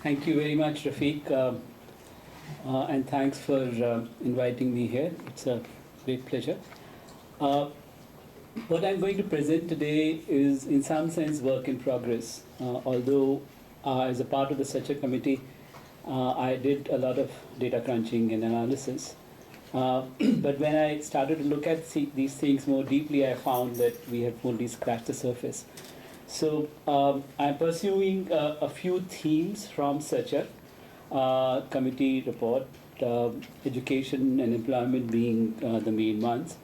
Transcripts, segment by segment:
Thank you very much, Rafiq, and thanks for inviting me here. It's a great pleasure. What I'm going to present today is, in some sense, work in progress. Although, as a part of the Sachar Committee, I did a lot of data crunching and analysis. But when I started to look at these things more deeply, I found that we have only scratched the surface. So I'm pursuing a few themes from Sachar Committee Report, education and employment being the main ones.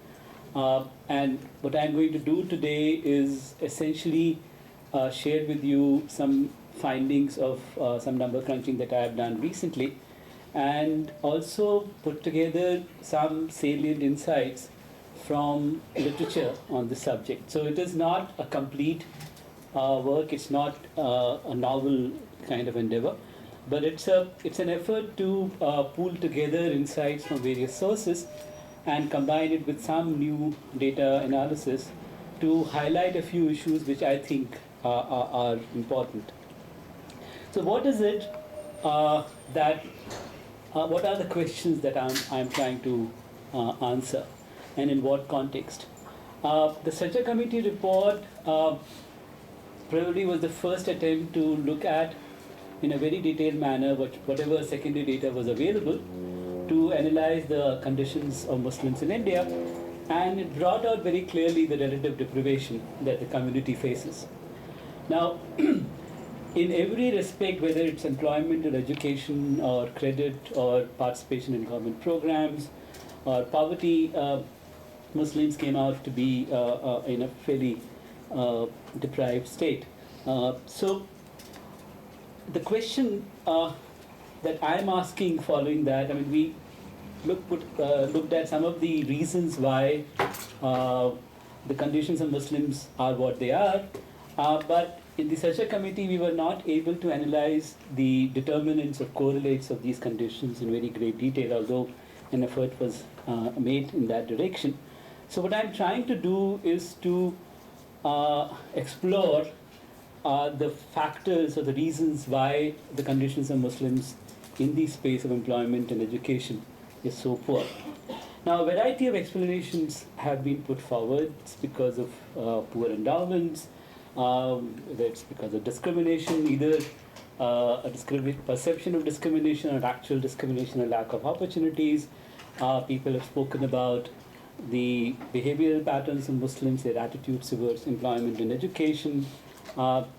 And what I'm going to do today is essentially share with you some findings of some number crunching that I have done recently, and also put together some salient insights from literature on the subject. So it is not a complete work, it's not a novel kind of endeavor, but it's an effort to pool together insights from various sources and combine it with some new data analysis to highlight a few issues which I think are important. So what is it what are the questions that I'm trying to answer, and in what context? The Sachar Committee Report probably was the first attempt to look at, in a very detailed manner, whatever secondary data was available to analyze the conditions of Muslims in India, and it brought out very clearly the relative deprivation that the community faces. Now, in every respect, whether it's employment or education or credit or participation in government programs or poverty, Muslims came out to be in a fairly deprived state. So the question that I'm asking following that, I mean, we looked at some of the reasons why the conditions of Muslims are what they are, but in the Sachar Committee we were not able to analyze the determinants or correlates of these conditions in very great detail, although an effort was made in that direction. So what I'm trying to do is to explore the factors or the reasons why the conditions of Muslims in the space of employment and education is so poor. Now, a variety of explanations have been put forward. It's because of poor endowments, whether it's because of discrimination, either a perception of discrimination or actual discrimination or lack of opportunities. People have spoken about the behavioral patterns of Muslims, their attitudes towards employment and education.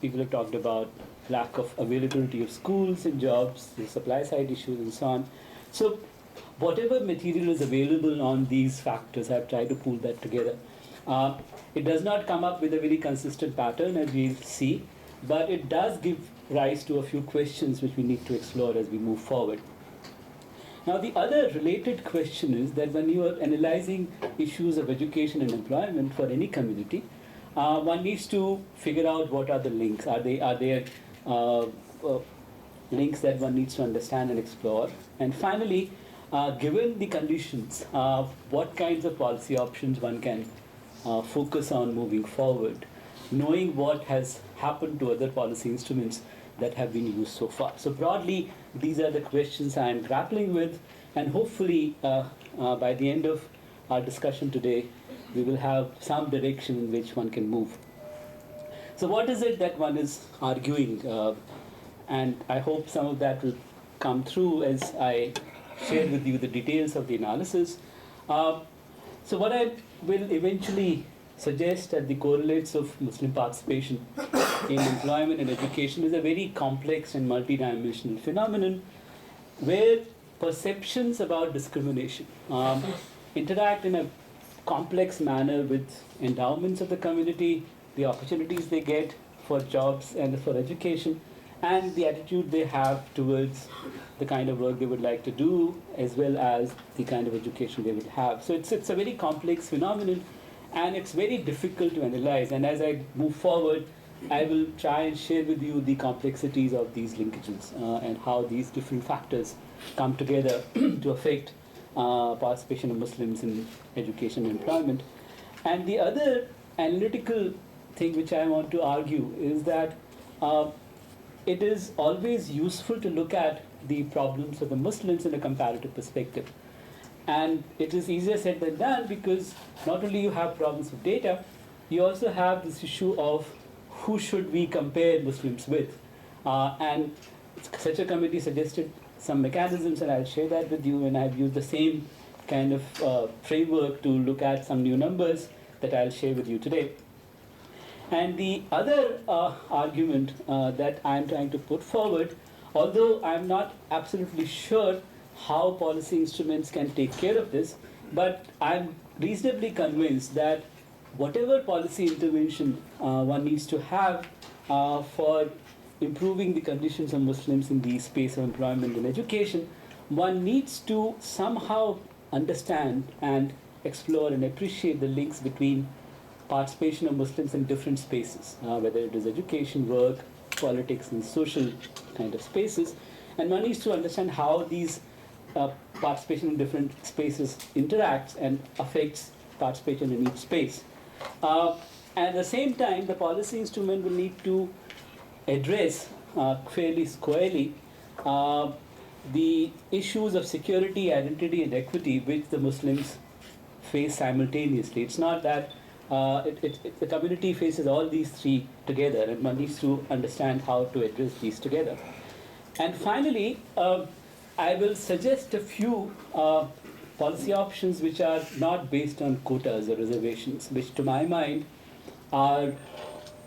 People have talked about lack of availability of schools and jobs, the supply side issues, and so on. So whatever material is available on these factors, I've tried to pull that together. It does not come up with a very consistent pattern, as we'll see, but it does give rise to a few questions which we need to explore as we move forward. Now, the other related question is that when you are analyzing issues of education and employment for any community, one needs to figure out what are the links. Are there links that one needs to understand and explore? And finally, given the conditions, what kinds of policy options one can focus on moving forward, knowing what has happened to other policy instruments that have been used so far. So broadly, these are the questions I am grappling with, and hopefully by the end of our discussion today, we will have some direction in which one can move. So what is it that one is arguing? And I hope some of that will come through as I share with you the details of the analysis. So what I will eventually suggest that the correlates of Muslim participation in employment and education is a very complex and multidimensional phenomenon where perceptions about discrimination interact in a complex manner with endowments of the community, the opportunities they get for jobs and for education, and the attitude they have towards the kind of work they would like to do, as well as the kind of education they would have. So it's a very complex phenomenon, and it's very difficult to analyze. And as I move forward, I will try and share with you the complexities of these linkages and how these different factors come together to affect participation of Muslims in education and employment. And the other analytical thing which I want to argue is that it is always useful to look at the problems of the Muslims in a comparative perspective. And it is easier said than done, because not only you have problems with data, you also have this issue of who should we compare Muslims with. And Sachar Committee suggested some mechanisms, and I'll share that with you, and I've used the same kind of framework to look at some new numbers that I'll share with you today. And the other argument that I'm trying to put forward, although I'm not absolutely sure how policy instruments can take care of this, but I'm reasonably convinced that whatever policy intervention one needs to have for improving the conditions of Muslims in the space of employment and education, one needs to somehow understand and explore and appreciate the links between participation of Muslims in different spaces, whether it is education, work, politics, and social kind of spaces. And one needs to understand how these participation in different spaces interacts and affects participation in each space. At the same time, the policy instrument will need to address fairly squarely the issues of security, identity, and equity which the Muslims face simultaneously. It's not that the community faces all these three together, and one needs to understand how to address these together. And finally, I will suggest a few policy options which are not based on quotas or reservations, which to my mind are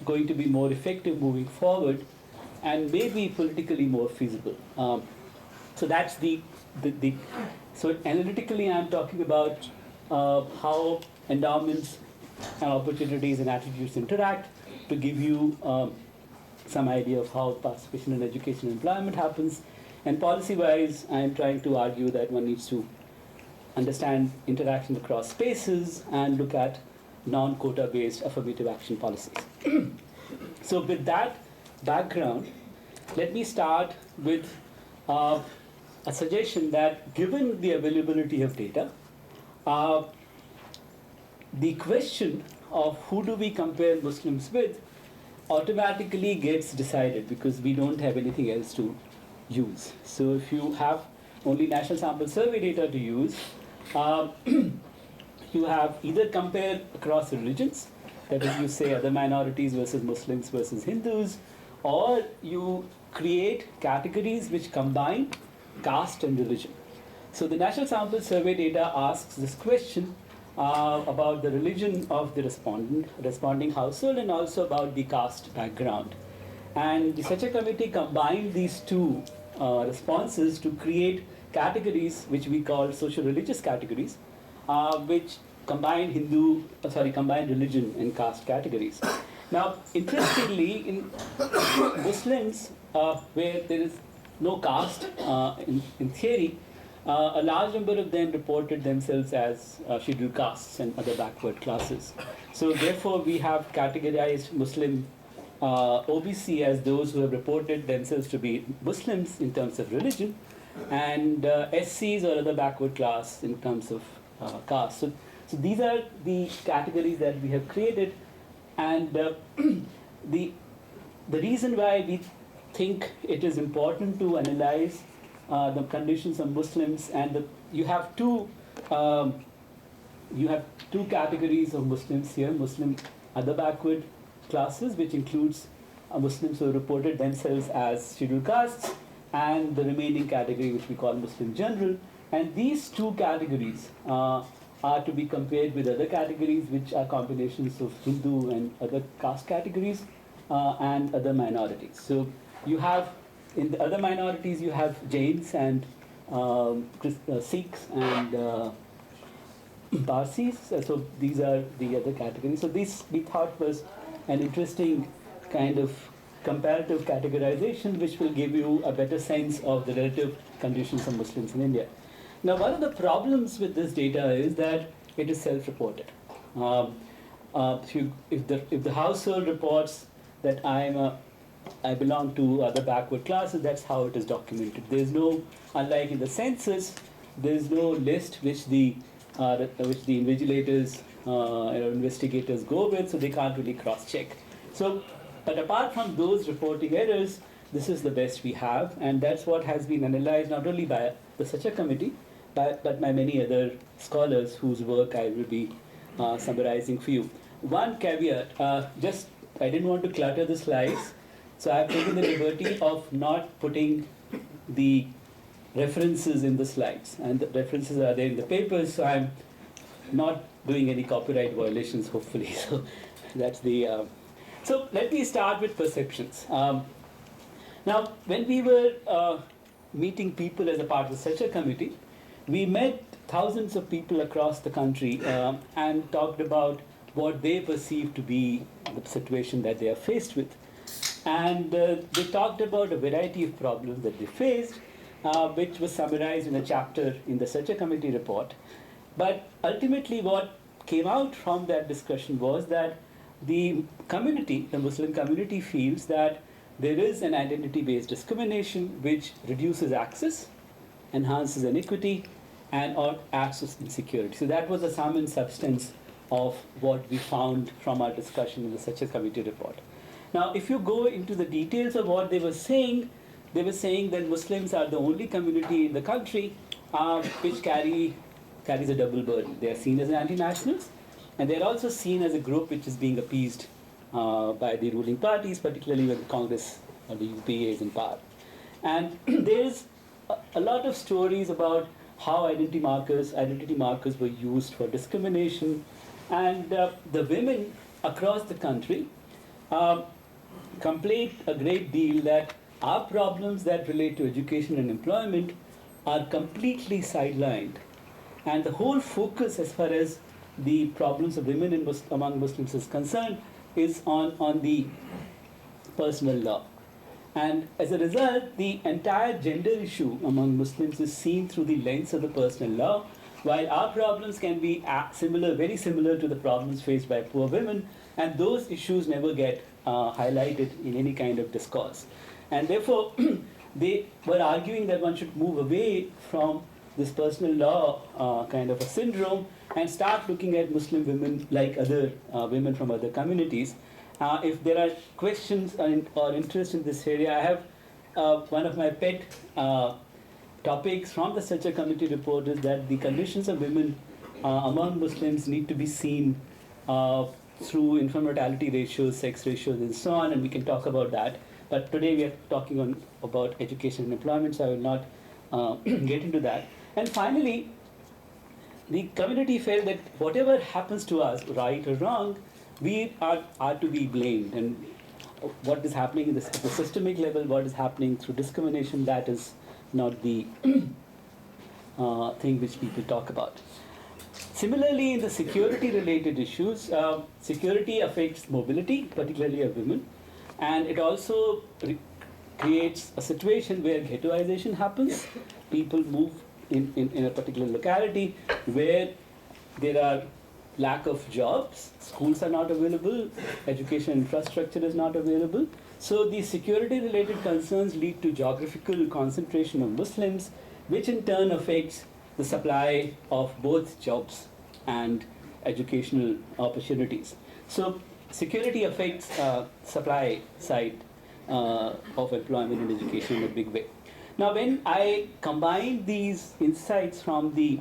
going to be more effective moving forward and maybe politically more feasible. So that's so analytically I'm talking about how endowments and opportunities and attitudes interact to give you some idea of how participation in education and employment happens. And policy-wise, I'm trying to argue that one needs to understand interaction across spaces and look at non-quota based affirmative action policies. So with that background, let me start with a suggestion that given the availability of data, the question of who do we compare Muslims with automatically gets decided because we don't have anything else to use. So if you have only national sample survey data to use, you have either compare across religions, that is, you say other minorities versus Muslims versus Hindus, or you create categories which combine caste and religion. So the national sample survey data asks this question about the religion of the responding household, and also about the caste background. And the Sachar Committee combined these two responses to create categories which we call socio-religious categories, which combine combine religion and caste categories. Now, interestingly, in Muslims, where there is no caste in theory, a large number of them reported themselves as scheduled castes and other backward classes. So therefore, we have categorized Muslim OBC as those who have reported themselves to be Muslims in terms of religion, and SCs or other backward class in terms of caste. So these are the categories that we have created, and the reason why we think it is important to analyze the conditions of Muslims, and you have two categories of Muslims here: Muslim other backward classes, which includes Muslims who have reported themselves as scheduled castes, and the remaining category which we call Muslim general. And these two categories are to be compared with other categories which are combinations of Hindu and other caste categories and other minorities. So you have, in the other minorities, you have Jains and Sikhs and Parsis. So these are the other categories. So this we thought was an interesting kind of comparative categorization which will give you a better sense of the relative conditions of Muslims in India. Now, one of the problems with this data is that it is self-reported. If the household reports that I belong to other backward classes, that's how it is documented. There's no, unlike in the census, there's no list which the invigilators or investigators go with, so they can't really cross-check. So, but apart from those reporting errors, this is the best we have, and that's what has been analyzed not only by the Sachar Committee, but by many other scholars whose work I will be summarizing for you. One caveat, I didn't want to clutter the slides, so I've taken the liberty of not putting the references in the slides, and the references are there in the papers, so I'm not doing any copyright violations, hopefully. So that's the. So let me start with perceptions. Now, when we were meeting people as a part of the Sachar Committee, we met thousands of people across the country and talked about what they perceive to be the situation that they are faced with. And they talked about a variety of problems that they faced, which was summarized in a chapter in the Sachar Committee report. But ultimately what came out from that discussion was that the community, the Muslim community, feels that there is an identity-based discrimination which reduces access, enhances inequity, and or adds to insecurity. So that was the sum and substance of what we found from our discussion in the Sachar Committee report. Now, if you go into the details of what they were saying that Muslims are the only community in the country which carries a double burden. They are seen as anti-nationals, and they are also seen as a group which is being appeased by the ruling parties, particularly when Congress or the UPA is in power. And there is a lot of stories about how identity markers were used for discrimination, and the women across the country complain a great deal that our problems that relate to education and employment are completely sidelined, and the whole focus as far as the problems of women among Muslims is concerned is on the personal law. And as a result, the entire gender issue among Muslims is seen through the lens of the personal law, while our problems can be very similar to the problems faced by poor women, and those issues never get highlighted in any kind of discourse. And therefore, they were arguing that one should move away from this personal law kind of a syndrome and start looking at Muslim women like other women from other communities. If there are questions or interest in this area, I have one of my pet topics from the Sachar Committee report is that the conditions of women among Muslims need to be seen through infant mortality ratios, sex ratios, and so on, and we can talk about that. But today we are talking about education and employment, so I will not get into that. And finally, the community felt that whatever happens to us, right or wrong, we are to be blamed. And what is happening at the systemic level, what is happening through discrimination, that is not the thing which people talk about. Similarly, in the security-related issues, security affects mobility, particularly of women, and it also creates a situation where ghettoization happens. People move in a particular locality where there are lack of jobs, schools are not available, education infrastructure is not available. So the security-related concerns lead to geographical concentration of Muslims, which in turn affects the supply of both jobs and educational opportunities. So security affects supply side of employment and education in a big way. Now, when I combine these insights from the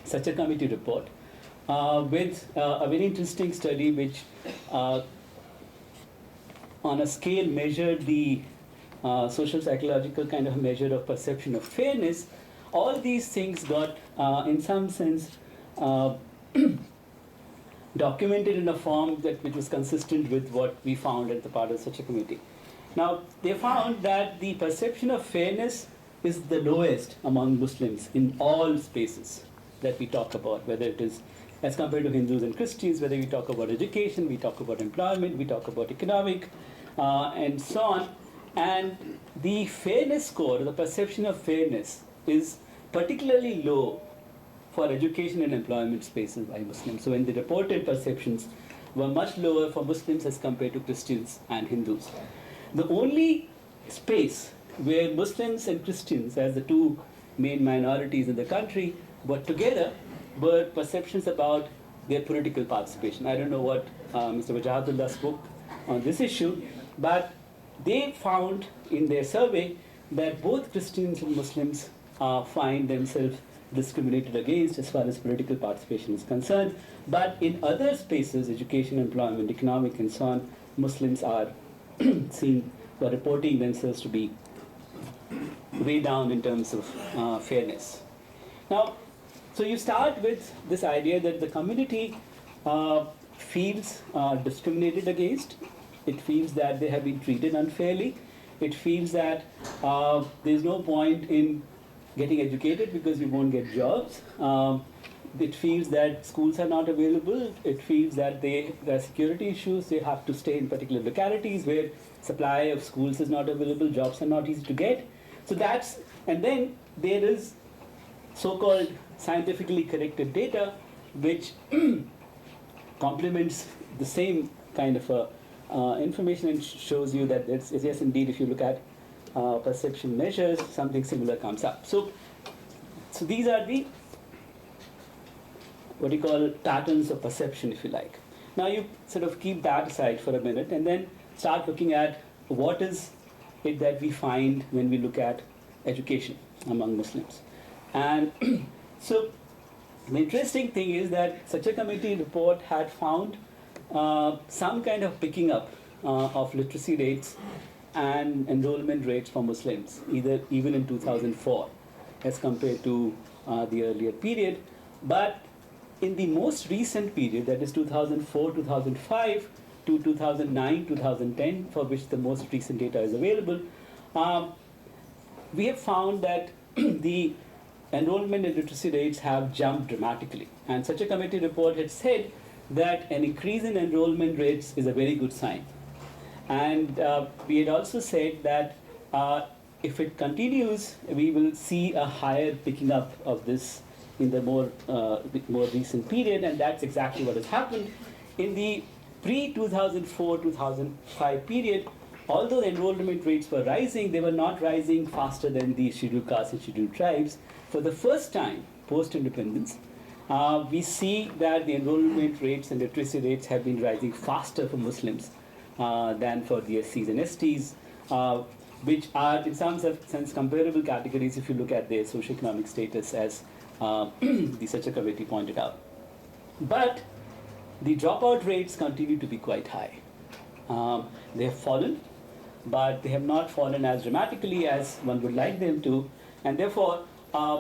Sachar Committee report with a very interesting study which on a scale measured the social psychological kind of measure of perception of fairness, all these things got in some sense documented in a form which was consistent with what we found at the part of such a committee. Now, they found that the perception of fairness is the lowest among Muslims in all spaces that we talk about, whether it is as compared to Hindus and Christians, whether we talk about education, we talk about employment, we talk about economic, and so on. And the fairness score, the perception of fairness, is particularly low for education and employment spaces by Muslims. So when the reported perceptions were much lower for Muslims as compared to Christians and Hindus. The only space where Muslims and Christians, as the two main minorities in the country, were together were perceptions about their political participation. I don't know what Mr. Wajahadullah spoke on this issue, but they found in their survey that both Christians and Muslims find themselves discriminated against as far as political participation is concerned. But in other spaces, education, employment, economic, and so on, Muslims are seen or reporting themselves to be way down in terms of fairness. Now, so you start with this idea that the community feels discriminated against. It feels that they have been treated unfairly. It feels that there's no point in getting educated because you won't get jobs. It feels that schools are not available. It feels that there are security issues. They have to stay in particular localities where supply of schools is not available, jobs are not easy to get. So that's, and then there is so-called scientifically corrected data which complements the same kind of information and shows you that it's, yes, indeed, if you look at perception measures, something similar comes up. So these are the, what you call, patterns of perception, if you like. Now you sort of keep that aside for a minute and then start looking at what is it that we find when we look at education among Muslims. And so the interesting thing is that Sachar Committee Report had found some kind of picking up of literacy rates and enrollment rates for Muslims, even in 2004 as compared to the earlier period. But in the most recent period, that is 2004, 2005 to 2009, 2010, for which the most recent data is available, we have found that the enrollment and literacy rates have jumped dramatically. And such a committee report had said that an increase in enrollment rates is a very good sign. And we had also said that if it continues, we will see a higher picking up of this in the more recent period, and that's exactly what has happened. In the pre-2004-2005 period, although the enrollment rates were rising, they were not rising faster than the scheduled castes and scheduled tribes. For the first time post-independence, we see that the enrollment rates and literacy rates have been rising faster for Muslims than for the SCs and STs, which are in some sense comparable categories if you look at their socioeconomic status, as the Sachar Committee pointed out. But the dropout rates continue to be quite high. They have fallen, but they have not fallen as dramatically as one would like them to. And therefore,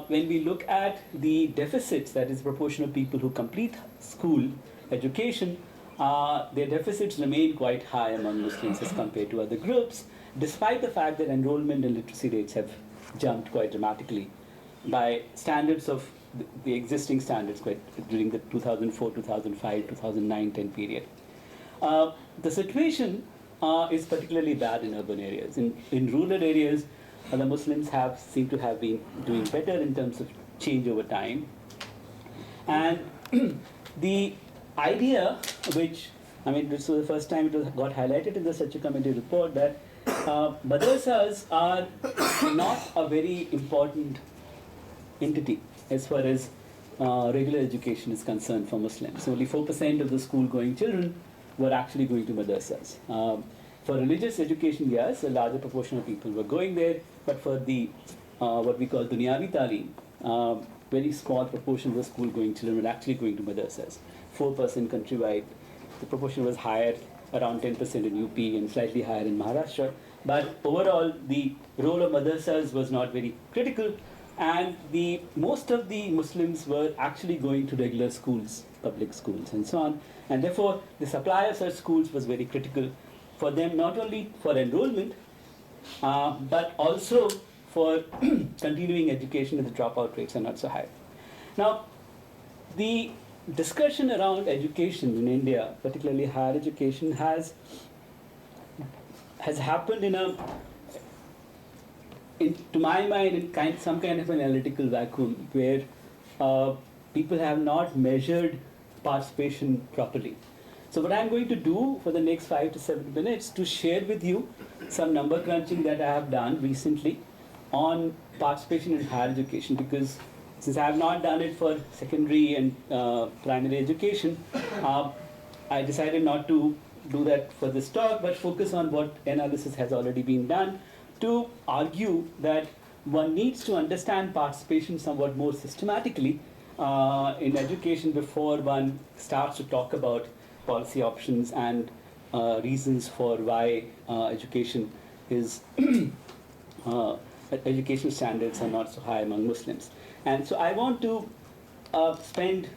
when we look at the deficits, that is proportion of people who complete school education, their deficits remain quite high among Muslims as compared to other groups, despite the fact that enrollment and literacy rates have jumped quite dramatically by standards of the existing standards during the 2004, 2005, 2009, 10 period. The situation is particularly bad in urban areas. In rural areas, the Muslims seem to have been doing better in terms of change over time. And the idea, which, I mean, this was the first time it got highlighted in the Sachar Committee report, that madrasas are not a very important entity as far as regular education is concerned for Muslims. Only 4% of the school-going children were actually going to madrasas. For religious education, yes, a larger proportion of people were going there, but for the what we call dunyavi talim, very small proportion of the school-going children were actually going to madrasas. 4% countrywide. The proportion was higher, around 10% in UP and slightly higher in Maharashtra. But overall, the role of madrasas was not very critical, and most of the Muslims were actually going to regular schools, public schools, and so on. And therefore, the supply of such schools was very critical for them, not only for enrollment, but also for continuing education, and the dropout rates are not so high. Now, the discussion around education in India, particularly higher education, has happened to my mind, in some kind of an analytical vacuum, where people have not measured participation properly. So what I'm going to do for the next 5 to 7 minutes to share with you some number crunching that I have done recently on participation in higher education, because since I have not done it for secondary and primary education, I decided not to do that for this talk, but focus on what analysis has already been done to argue that one needs to understand participation somewhat more systematically in education before one starts to talk about policy options and reasons for why education is education standards are not so high among Muslims. And so I want to spend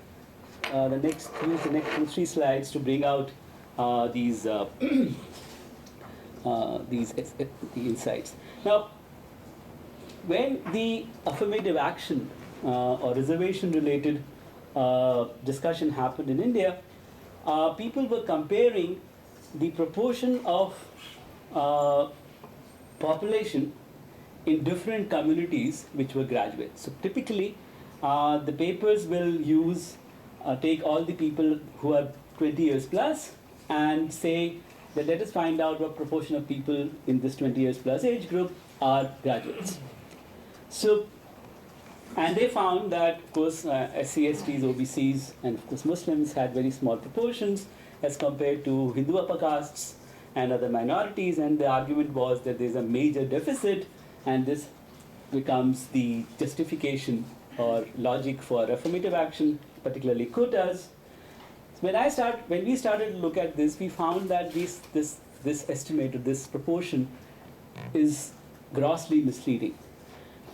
the next 2-3 slides to bring out these insights. Now, when the affirmative action or reservation-related discussion happened in India, people were comparing the proportion of population in different communities which were graduates. So typically, the papers will take all the people who are 20 years plus and say that let us find out what proportion of people in this 20 years plus age group are graduates. So, and they found that, of course, SCs, STs, OBCs, and of course Muslims had very small proportions as compared to Hindu upper castes and other minorities, and the argument was that there's a major deficit, and this becomes the justification or logic for affirmative action, particularly quotas. When we started to look at this, we found that this estimate, or this proportion, is grossly misleading.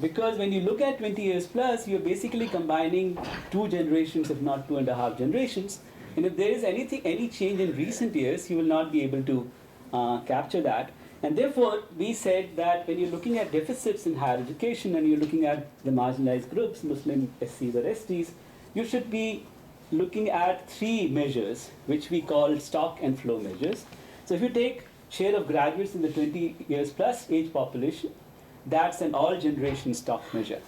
Because when you look at 20 years plus, you're basically combining 2 generations, if not 2.5 generations. And if there is any change in recent years, you will not be able to capture that. And therefore, we said that when you're looking at deficits in higher education and you're looking at the marginalized groups, Muslim SCs or STs, you should be looking at 3 measures, which we call stock and flow measures. So if you take share of graduates in the 20 years plus age population, that's an all-generation stock measure.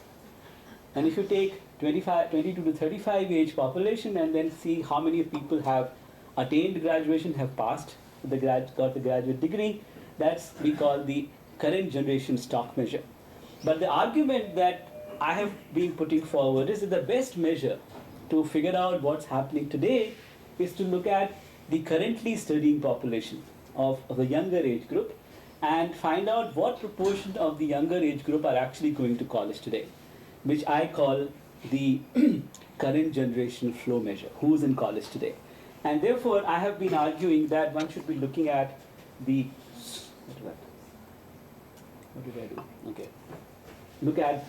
And if you take 22 to 35 age population and then see how many people have attained graduation, have passed, got the graduate degree, that's we call the current generation stock measure. But the argument that I have been putting forward is that the best measure to figure out what's happening today is to look at the currently studying population of the younger age group and find out what proportion of the younger age group are actually going to college today, which I call the current generation flow measure, who's in college today. And therefore, I have been arguing that one should be looking at the, what did I do? Okay. Look at